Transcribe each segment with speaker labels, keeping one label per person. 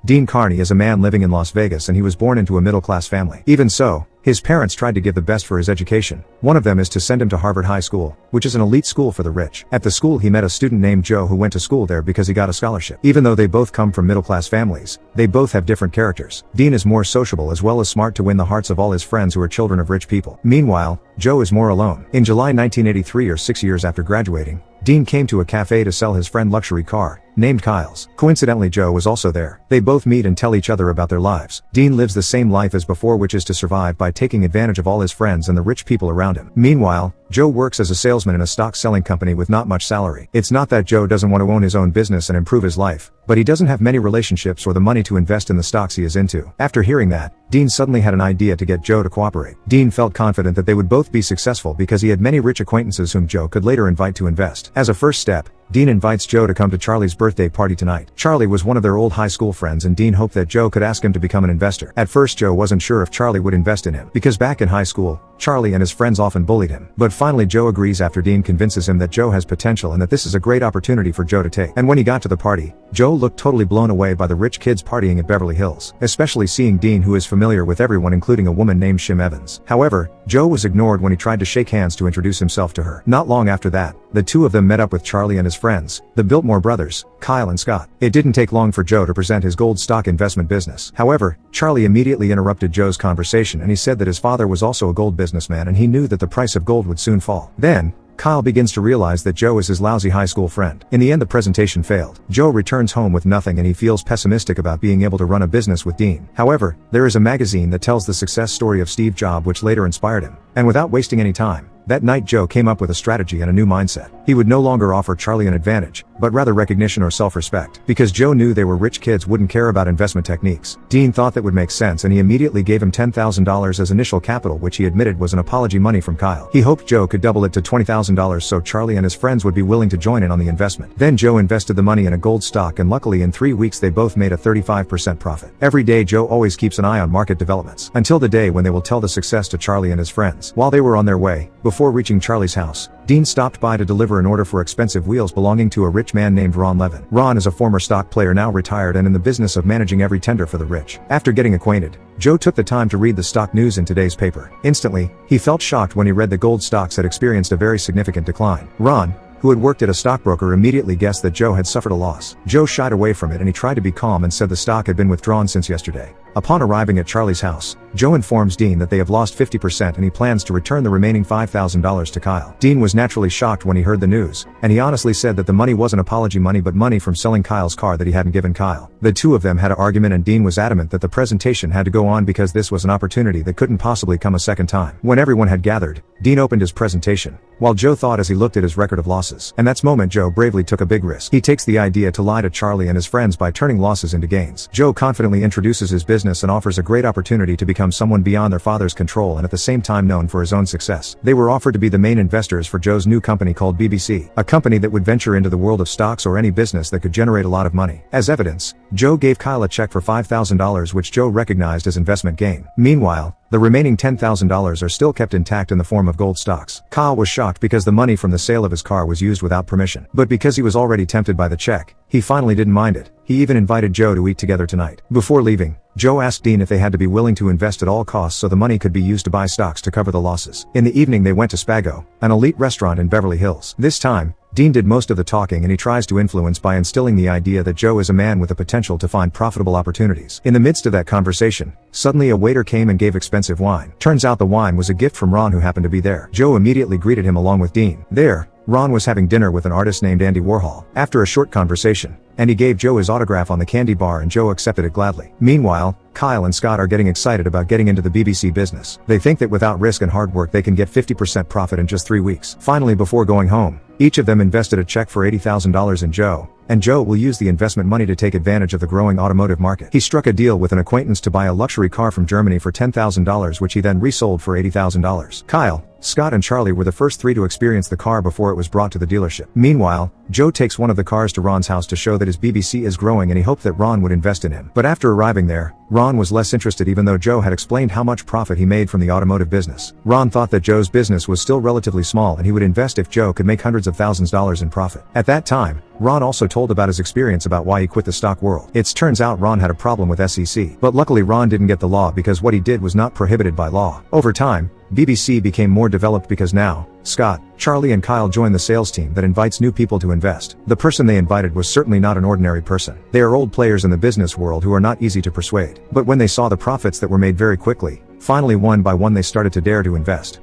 Speaker 1: Dean Karny is a man living in Las Vegas and he was born into a middle-class family. Even so, his parents tried to give the best for his education. One of them is to send him to Harvard High School, which is an elite school for the rich. At the school he met a student named Joe who went to school there because he got a scholarship. Even though they both come from middle-class families, they both have different characters. Dean is more sociable as well as smart to win the hearts of all his friends who are children of rich people. Meanwhile, Joe is more alone. In July 1983, or 6 years after graduating, Dean came to a cafe to sell his friend luxury car, named Kyle's. Coincidentally, Joe was also there. They both meet and tell each other about their lives. Dean lives the same life as before, which is to survive by taking advantage of all his friends and the rich people around him. Meanwhile, Joe works as a salesman in a stock selling company with not much salary. It's not that Joe doesn't want to own his own business and improve his life, but he doesn't have many relationships or the money to invest in the stocks he is into. After hearing that, Dean suddenly had an idea to get Joe to cooperate. Dean felt confident that they would both be successful because he had many rich acquaintances whom Joe could later invite to invest. As a first step, Dean invites Joe to come to Charlie's birthday party tonight. Charlie was one of their old high school friends and Dean hoped that Joe could ask him to become an investor. At first Joe wasn't sure if Charlie would invest in him, because back in high school, Charlie and his friends often bullied him. But finally Joe agrees after Dean convinces him that Joe has potential and that this is a great opportunity for Joe to take. And when he got to the party, Joe looked totally blown away by the rich kids partying at Beverly Hills, especially seeing Dean, who is familiar with everyone including a woman named Shim Evans. However, Joe was ignored when he tried to shake hands to introduce himself to her. Not long after that, the two of them met up with Charlie and his friends, the Biltmore brothers, Kyle and Scott. It didn't take long for Joe to present his gold stock investment business. However, Charlie immediately interrupted Joe's conversation and he said that his father was also a gold businessman and he knew that the price of gold would soon fall. Then, Kyle begins to realize that Joe is his lousy high school friend. In the end, the presentation failed. Joe returns home with nothing and he feels pessimistic about being able to run a business with Dean. However, there is a magazine that tells the success story of Steve Jobs which later inspired him. And without wasting any time, that night Joe came up with a strategy and a new mindset. He would no longer offer Charlie an advantage, but rather recognition or self-respect. Because Joe knew they were rich kids wouldn't care about investment techniques. Dean thought that would make sense and he immediately gave him $10,000 as initial capital, which he admitted was an apology money from Kyle. He hoped Joe could double it to $20,000 so Charlie and his friends would be willing to join in on the investment. Then Joe invested the money in a gold stock and luckily in 3 weeks they both made a 35% profit. Every day Joe always keeps an eye on market developments, until the day when they will tell the success to Charlie and his friends. While they were on their way, before reaching Charlie's house, Dean stopped by to deliver an order for expensive wheels belonging to a rich man named Ron Levin. Ron is a former stock player now retired and in the business of managing every tender for the rich. After getting acquainted, Joe took the time to read the stock news in today's paper. Instantly, he felt shocked when he read that gold stocks had experienced a very significant decline. Ron, who had worked at a stockbroker, immediately guessed that Joe had suffered a loss. Joe shied away from it and he tried to be calm and said the stock had been withdrawn since yesterday. Upon arriving at Charlie's house, Joe informs Dean that they have lost 50% and he plans to return the remaining $5,000 to Kyle. Dean was naturally shocked when he heard the news, and he honestly said that the money wasn't apology money but money from selling Kyle's car that he hadn't given Kyle. The two of them had an argument and Dean was adamant that the presentation had to go on because this was an opportunity that couldn't possibly come a second time. When everyone had gathered, Dean opened his presentation, while Joe thought as he looked at his record of losses. And that's moment Joe bravely took a big risk. He takes the idea to lie to Charlie and his friends by turning losses into gains. Joe confidently introduces his business and offers a great opportunity to become someone beyond their father's control and at the same time known for his own success. They were offered to be the main investors for Joe's new company called BBC, a company that would venture into the world of stocks or any business that could generate a lot of money. As evidence, Joe gave Kyle a check for $5,000 which Joe recognized as investment gain. Meanwhile, the remaining $10,000 are still kept intact in the form of gold stocks. Kyle was shocked because the money from the sale of his car was used without permission. But because he was already tempted by the check, he finally didn't mind it. He even invited Joe to eat together tonight. Before leaving, Joe asked Dean if they had to be willing to invest at all costs so the money could be used to buy stocks to cover the losses. In the evening they went to Spago, an elite restaurant in Beverly Hills. This time, Dean did most of the talking and he tries to influence by instilling the idea that Joe is a man with the potential to find profitable opportunities. In the midst of that conversation, suddenly a waiter came and gave expensive wine. Turns out the wine was a gift from Ron who happened to be there. Joe immediately greeted him along with Dean. There, Ron was having dinner with an artist named Andy Warhol. After a short conversation, Andy gave Joe his autograph on the candy bar and Joe accepted it gladly. Meanwhile, Kyle and Scott are getting excited about getting into the BBC business. They think that without risk and hard work they can get 50% profit in just 3 weeks. Finally, before going home, each of them invested a check for $80,000 in Joe, and Joe will use the investment money to take advantage of the growing automotive market. He struck a deal with an acquaintance to buy a luxury car from Germany for $10,000 which he then resold for $80,000. Kyle, Scott and Charlie were the first three to experience the car before it was brought to the dealership. Meanwhile, Joe takes one of the cars to Ron's house to show that his BBC is growing and he hoped that Ron would invest in him. But after arriving there, Ron was less interested even though Joe had explained how much profit he made from the automotive business. Ron thought that Joe's business was still relatively small and he would invest if Joe could make hundreds of thousands of dollars in profit. At that time, Ron also told about his experience about why he quit the stock world. It turns out Ron had a problem with SEC, but luckily Ron didn't get the law because what he did was not prohibited by law. Over time, BBC became more developed because now, Scott, Charlie and Kyle join the sales team that invites new people to invest. The person they invited was certainly not an ordinary person. They are old players in the business world who are not easy to persuade. But when they saw the profits that were made very quickly, finally one by one they started to dare to invest.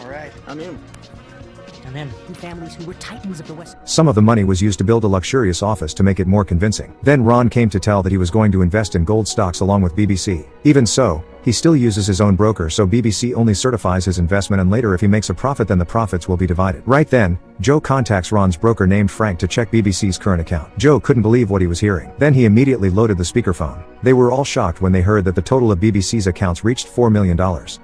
Speaker 2: Alright, I'm in.
Speaker 3: And then families who were titans of the West.
Speaker 1: Some of the money was used to build a luxurious office to make it more convincing. Then Ron came to tell that he was going to invest in gold stocks along with BBC. Even so, he still uses his own broker, so BBC only certifies his investment, and later if he makes a profit then the profits will be divided. Right then, Joe contacts Ron's broker named Frank to check BBC's current account. Joe couldn't believe what he was hearing. Then he immediately loaded the speakerphone. They were all shocked when they heard that the total of BBC's accounts reached $4 million.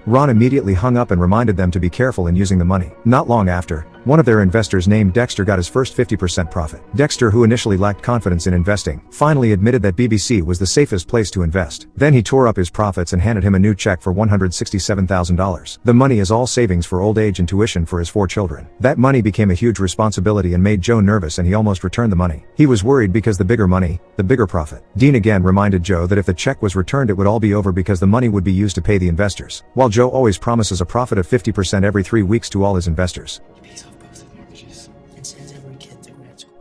Speaker 1: Ron immediately hung up and reminded them to be careful in using the money. Not long after, one of their investors named Dexter got his first 50% profit. Dexter, who initially lacked confidence in investing, finally admitted that BBC was the safest place to invest. Then he tore up his profits and handed him a new check for $167,000. The money is all savings for old age and tuition for his 4 children. That money became a huge responsibility and made Joe nervous, and he almost returned the money. He was worried because the bigger money, the bigger profit. Dean again reminded Joe that if the check was returned it would all be over because the money would be used to pay the investors. While Joe always promises a profit of 50% every 3 weeks to all his investors.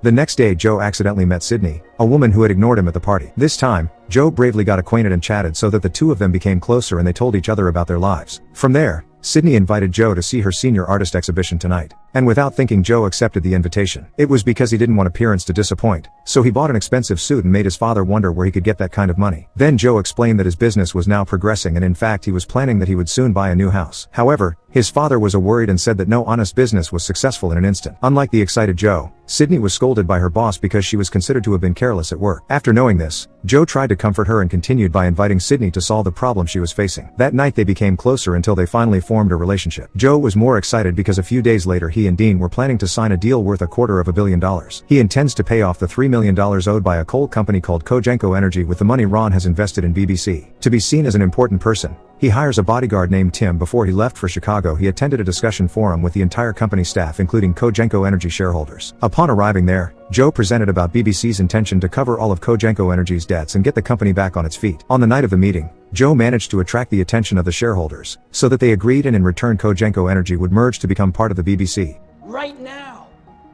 Speaker 1: The next day Joe accidentally met Sydney, a woman who had ignored him at the party. This time, Joe bravely got acquainted and chatted so that the two of them became closer and they told each other about their lives. From there, Sydney invited Joe to see her senior artist exhibition tonight. And without thinking Joe accepted the invitation. It was because he didn't want appearance to disappoint, so he bought an expensive suit and made his father wonder where he could get that kind of money. Then Joe explained that his business was now progressing and in fact he was planning that he would soon buy a new house. However, his father was worried and said that no honest business was successful in an instant. Unlike the excited Joe, Sydney was scolded by her boss because she was considered to have been careless at work. After knowing this, Joe tried to comfort her and continued by inviting Sydney to solve the problem she was facing. That night they became closer until they finally formed a relationship. Joe was more excited because a few days later he and Dean were planning to sign a deal worth $250 million. He intends to pay off the $3 million owed by a coal company called Cogenco Energy with the money Ron has invested in BBC. To be seen as an important person, he hires a bodyguard named Tim. Before he left for Chicago, he attended a discussion forum with the entire company staff including Cogenco Energy shareholders. Upon arriving there, Joe presented about BBC's intention to cover all of Cogenco Energy's debts and get the company back on its feet. On the night of the meeting, Joe managed to attract the attention of the shareholders, so that they agreed and in return Cogenco Energy would merge to become part of the BBC.
Speaker 2: Right now,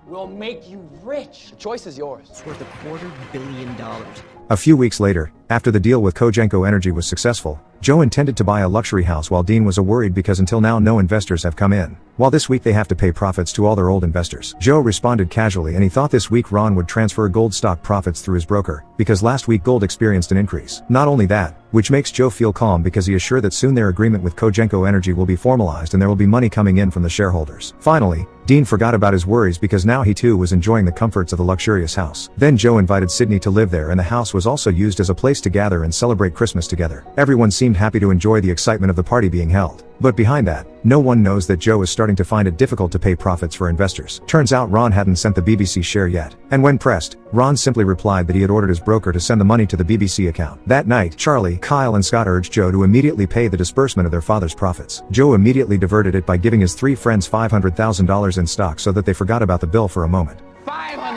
Speaker 2: we'll make you rich. The choice is yours.
Speaker 3: It's worth $250 million.
Speaker 1: A few weeks later, after the deal with Cogenco Energy was successful, Joe intended to buy a luxury house while Dean was worried because until now no investors have come in. While this week they have to pay profits to all their old investors. Joe responded casually and he thought this week Ron would transfer gold stock profits through his broker, because last week gold experienced an increase. Not only that, which makes Joe feel calm because he is sure that soon their agreement with Cogenco Energy will be formalized and there will be money coming in from the shareholders. Finally, Dean forgot about his worries because now he too was enjoying the comforts of the luxurious house. Then Joe invited Sydney to live there and the house was also used as a place to gather and celebrate Christmas together. Everyone seemed happy to enjoy the excitement of the party being held. But behind that, no one knows that Joe is starting to find it difficult to pay profits for investors. Turns out Ron hadn't sent the BBC share yet. And when pressed, Ron simply replied that he had ordered his broker to send the money to the BBC account. That night, Charlie, Kyle and Scott urged Joe to immediately pay the disbursement of their father's profits. Joe immediately diverted it by giving his 3 friends $500,000 in stock so that they forgot about the bill for a moment.
Speaker 2: 500.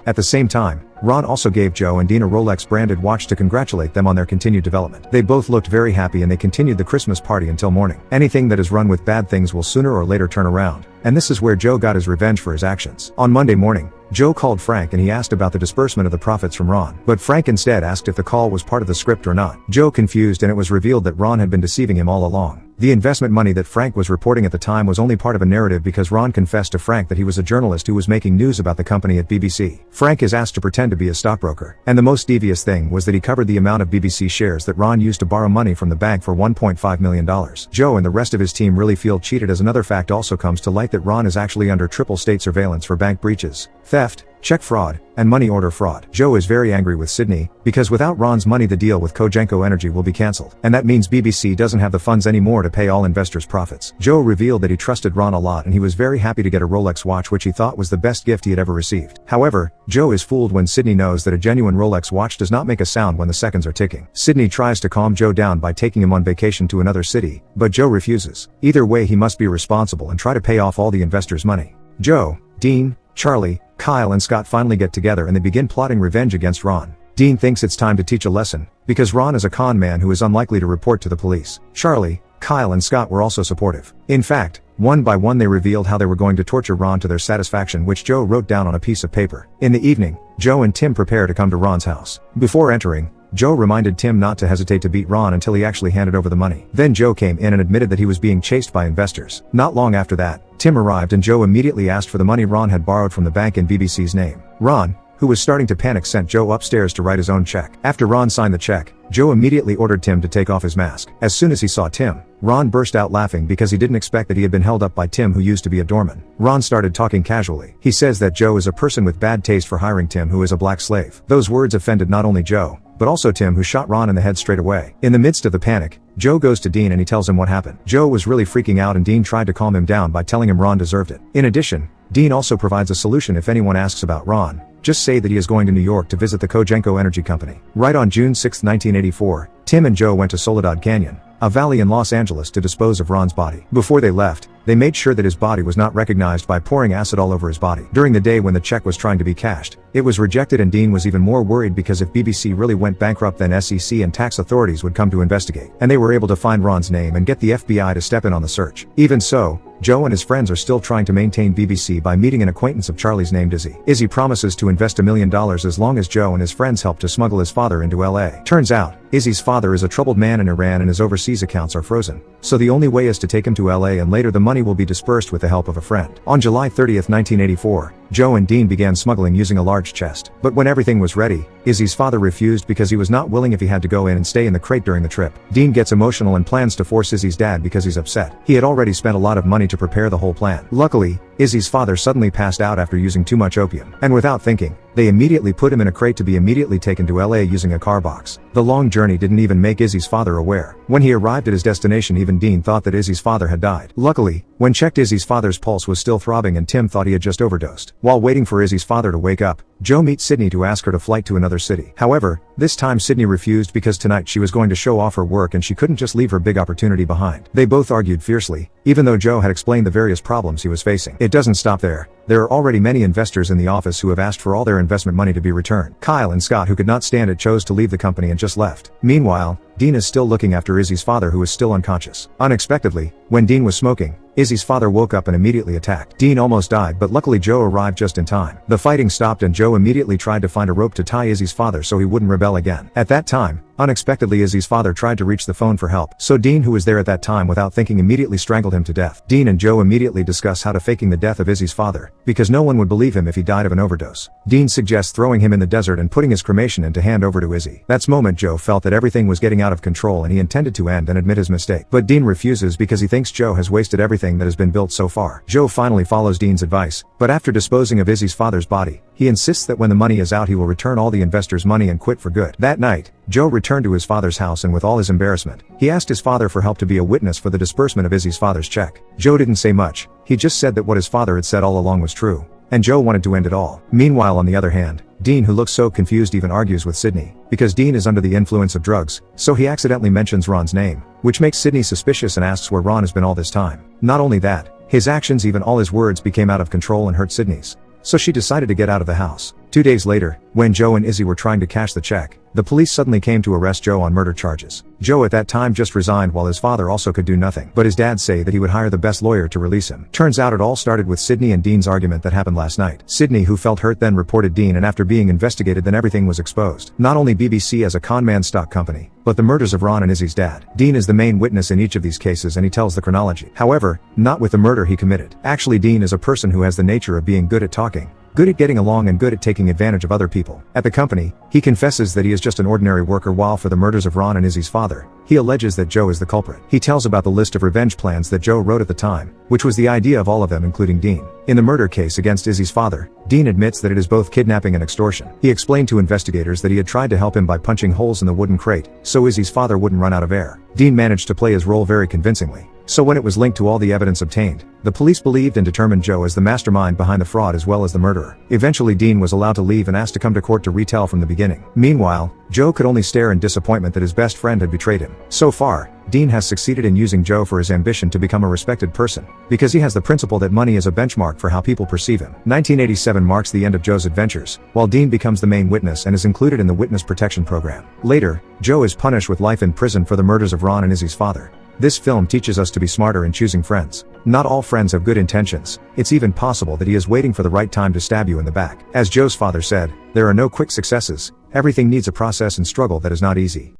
Speaker 1: At the same time, Ron also gave Joe and Dean a Rolex-branded watch to congratulate them on their continued development. They both looked very happy and they continued the Christmas party until morning. Anything that is run with bad things will sooner or later turn around. And this is where Joe got his revenge for his actions. On Monday morning, Joe called Frank and he asked about the disbursement of the profits from Ron. But Frank instead asked if the call was part of the script or not. Joe confused and it was revealed that Ron had been deceiving him all along. The investment money that Frank was reporting at the time was only part of a narrative because Ron confessed to Frank that he was a journalist who was making news about the company at BBC. Frank is asked to pretend to be a stockbroker. And the most devious thing was that he covered the amount of BBC shares that Ron used to borrow money from the bank for $1.5 million. Joe and the rest of his team really feel cheated as another fact also comes to light that Ron is actually under triple state surveillance for bank breaches, theft, check fraud, and money order fraud. Joe is very angry with Sydney, because without Ron's money the deal with Cogenco Energy will be cancelled. And that means BBC doesn't have the funds anymore to pay all investors' profits. Joe revealed that he trusted Ron a lot and he was very happy to get a Rolex watch which he thought was the best gift he had ever received. However, Joe is fooled when Sydney knows that a genuine Rolex watch does not make a sound when the seconds are ticking. Sydney tries to calm Joe down by taking him on vacation to another city, but Joe refuses. Either way he must be responsible and try to pay off all the investors' money. Joe, Dean, Charlie, Kyle and Scott finally get together and they begin plotting revenge against Ron. Dean thinks it's time to teach a lesson, because Ron is a con man who is unlikely to report to the police. Charlie, Kyle and Scott were also supportive. In fact, one by one they revealed how they were going to torture Ron to their satisfaction, which Joe wrote down on a piece of paper. In the evening, Joe and Tim prepare to come to Ron's house. Before entering, Joe reminded Tim not to hesitate to beat Ron until he actually handed over the money. Then Joe came in and admitted that he was being chased by investors. Not long after that, Tim arrived and Joe immediately asked for the money Ron had borrowed from the bank in BBC's name. Ron, who was starting to panic, sent Joe upstairs to write his own check. After Ron signed the check, Joe immediately ordered Tim to take off his mask. As soon as he saw Tim, Ron burst out laughing because he didn't expect that he had been held up by Tim, who used to be a doorman. Ron started talking casually. He says that Joe is a person with bad taste for hiring Tim, who is a black slave. Those words offended not only Joe, but also Tim, who shot Ron in the head straight away. In the midst of the panic, Joe goes to Dean and he tells him what happened. Joe was really freaking out and Dean tried to calm him down by telling him Ron deserved it. In addition, Dean also provides a solution if anyone asks about Ron. Just say that he is going to New York to visit the Cogenco Energy Company. Right on June 6, 1984, Tim and Joe went to Soledad Canyon, a valley in Los Angeles, to dispose of Ron's body. Before they left, they made sure that his body was not recognized by pouring acid all over his body. During the day when the check was trying to be cashed, it was rejected and Dean was even more worried because if BBC really went bankrupt, then SEC and tax authorities would come to investigate. And they were able to find Ron's name and get the FBI to step in on the search. Even so, Joe and his friends are still trying to maintain BBC by meeting an acquaintance of Charlie's named Izzy. Izzy promises to invest $1 million as long as Joe and his friends help to smuggle his father into LA. Turns out, Izzy's father is a troubled man in Iran and his overseas accounts are frozen. So the only way is to take him to LA and later the money will be dispersed with the help of a friend. On July 30, 1984, Joe and Dean began smuggling using a large chest. But when everything was ready, Izzy's father refused because he was not willing if he had to go in and stay in the crate during the trip. Dean gets emotional and plans to force Izzy's dad because he's upset. He had already spent a lot of money to prepare the whole plan. Luckily, Izzy's father suddenly passed out after using too much opium. And without thinking, they immediately put him in a crate to be immediately taken to LA using a car box. The long journey didn't even make Izzy's father aware. When he arrived at his destination, even Dean thought that Izzy's father had died. Luckily, when checked, Izzy's father's pulse was still throbbing and Tim thought he had just overdosed. While waiting for Izzy's father to wake up, Joe meets Sydney to ask her to flight to another city. However, this time Sydney refused because tonight she was going to show off her work and she couldn't just leave her big opportunity behind. They both argued fiercely, even though Joe had explained the various problems he was facing. It doesn't stop there. There are already many investors in the office who have asked for all their investment money to be returned. Kyle and Scott, who could not stand it, chose to leave the company and just left. Meanwhile, Dean is still looking after Izzy's father, who is still unconscious. Unexpectedly, when Dean was smoking, Izzy's father woke up and immediately attacked. Dean almost died, but luckily Joe arrived just in time. The fighting stopped and Joe immediately tried to find a rope to tie Izzy's father so he wouldn't rebel again. At that time, unexpectedly Izzy's father tried to reach the phone for help, so Dean, who was there at that time, without thinking immediately strangled him to death. Dean and Joe immediately discuss how to faking the death of Izzy's father, because no one would believe him if he died of an overdose. Dean suggests throwing him in the desert and putting his cremation in to hand over to Izzy. That's moment Joe felt that everything was getting out of control and he intended to end and admit his mistake. But Dean refuses because he thinks Joe has wasted everything that has been built so far. Joe finally follows Dean's advice, but after disposing of Izzy's father's body, he insists that when the money is out he will return all the investors' money and quit for good. That night, Joe returned to his father's house and with all his embarrassment, he asked his father for help to be a witness for the disbursement of Izzy's father's check. Joe didn't say much, he just said that what his father had said all along was true, and Joe wanted to end it all. Meanwhile, on the other hand, Dean, who looks so confused, even argues with Sydney, because Dean is under the influence of drugs, so he accidentally mentions Ron's name, which makes Sydney suspicious and asks where Ron has been all this time. Not only that, his actions, even all his words, became out of control and hurt Sydney's. So she decided to get out of the house. 2 days later, when Joe and Izzy were trying to cash the check, the police suddenly came to arrest Joe on murder charges. Joe at that time just resigned while his father also could do nothing, but his dad say that he would hire the best lawyer to release him. Turns out it all started with Sydney and Dean's argument that happened last night. Sydney, who felt hurt, then reported Dean, and after being investigated, then everything was exposed. Not only BBC as a con-man stock company, but the murders of Ron and Izzy's dad. Dean is the main witness in each of these cases and he tells the chronology. However, not with the murder he committed. Actually, Dean is a person who has the nature of being good at talking, good at getting along, and good at taking advantage of other people. At the company, he confesses that he is just an ordinary worker, while for the murders of Ron and Izzy's father, he alleges that Joe is the culprit. He tells about the list of revenge plans that Joe wrote at the time, which was the idea of all of them, including Dean. In the murder case against Izzy's father, Dean admits that it is both kidnapping and extortion. He explained to investigators that he had tried to help him by punching holes in the wooden crate, so Izzy's father wouldn't run out of air. Dean managed to play his role very convincingly. So when it was linked to all the evidence obtained, the police believed and determined Joe as the mastermind behind the fraud as well as the murderer. Eventually Dean was allowed to leave and asked to come to court to retell from the beginning. Meanwhile, Joe could only stare in disappointment that his best friend had betrayed him. So far, Dean has succeeded in using Joe for his ambition to become a respected person, because he has the principle that money is a benchmark for how people perceive him. 1987 marks the end of Joe's adventures, while Dean becomes the main witness and is included in the witness protection program. Later, Joe is punished with life in prison for the murders of Ron and Izzy's father. This film teaches us to be smarter in choosing friends. Not all friends have good intentions. It's even possible that he is waiting for the right time to stab you in the back. As Joe's father said, there are no quick successes. Everything needs a process and struggle that is not easy.